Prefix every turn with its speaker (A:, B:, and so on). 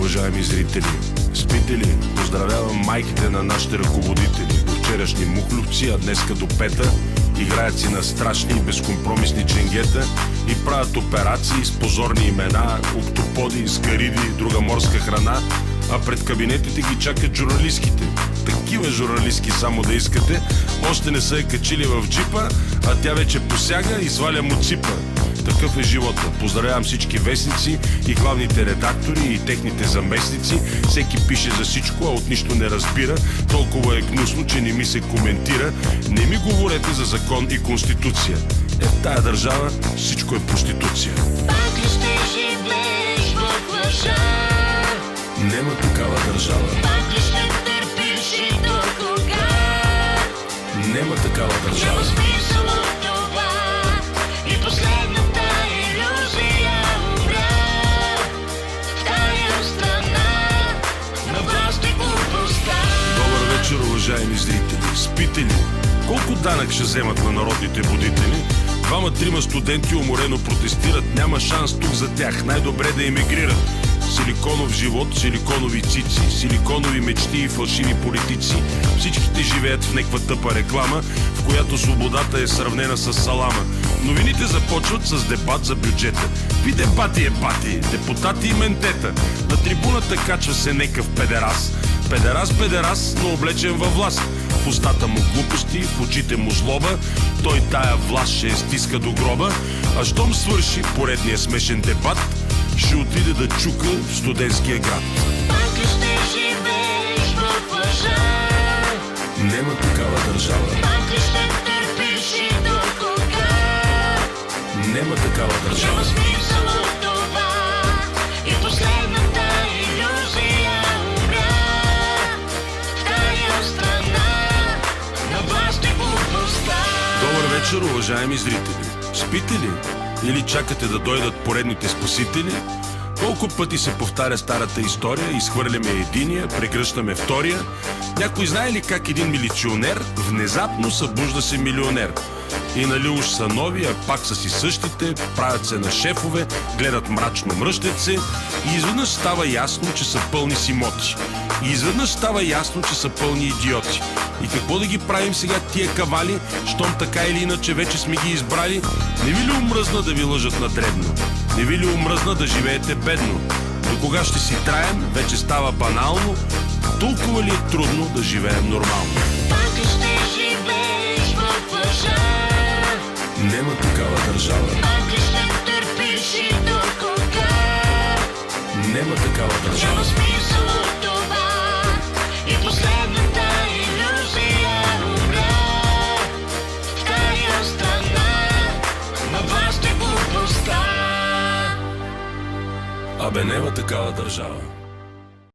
A: уважаеми зрители! Спите ли? Поздравявам майките на нашите ръководители. До вчерашни мухлювци, а днеска до пета играят си на страшни и безкомпромисни ченгета и правят операции с позорни имена, октоподи, скариди и друга морска храна, а пред кабинетите ги чакат журналистките. Такива журналистки само да искате, още не са я качили в джипа, а тя вече посяга и сваля му ципа. Такъв е живота. Поздравявам всички вестници и главните редактори и техните заместници. Всеки пише за всичко, а от нищо не разбира. Толкова е гнусно, че не ми се коментира. Не ми говорете за закон и конституция. В тая държава всичко е проституция.
B: Пак ли ще живееш в лъжа?
A: Нема такава държава.
B: Пак ли ще търпиш и до кога?
A: Нема такава държава.
B: Няма смисъл от това и последната илюзия умря. В тая страна на власт и глупостта.
A: Добър вечер, уважаеми зрители! Спите ли? Колко данък ще вземат на народните будители? Двама-трима студенти уморено протестират. Няма шанс тук за тях. Най-добре да емигрират. Силиконов живот, силиконови цици, силиконови мечти и фалшиви политици. Всичките живеят в някаква тъпа реклама, в която свободата е сравнена с салама. Новините започват с дебат за бюджета. Ви дебати е бати, депутати и ментета. На трибуната качва се некъв педерас. Педерас, но облечен във власт. В устата му глупости, в очите му злоба. Той тая власт ще стиска до гроба. А щом свърши поредния смешен дебат, ще отиде да чука в студентския град.
B: Пак ли ще живееш в лъжа?
A: Нема такава държава.
B: Пак ли ще търпиш и до кога?
A: Нема такава държава.
B: Няма смисъл от това и последната илюзия умря. В тая страна на власт и глупостта.
A: Добър вечер, уважаеми зрители! Спите ли? Или чакате да дойдат поредните спасители? Колко пъти се повтаря старата история, изхвърляме единия, прегръщаме втория. Някой знае ли как един милиционер внезапно събужда се милионер? И нали уж са нови, а пак са си същите, правят се на шефове, гледат мрачно, мръщат се и изведнъж става ясно, че са пълни с имоти. И изведнъж става ясно, че са пълни идиоти. И какво да ги правим сега тия кавали, щом така или иначе вече сме ги избрали? Не ви ли омръзна да ви лъжат на дребно? Не ви ли омръзна да живеете бедно? До кога ще си траем, вече става банално? Толкова ли е трудно да живеем нормално?
B: Пак ли ще живееш в лъжа?
A: Нема такава държава.
B: Пак ли ще търпиш и до кога?
A: Нема такава държава.
B: Няма смисъл от това и последната илюзия умря. В тая страна на власт и глупостта.
A: Абе, нема такава държава.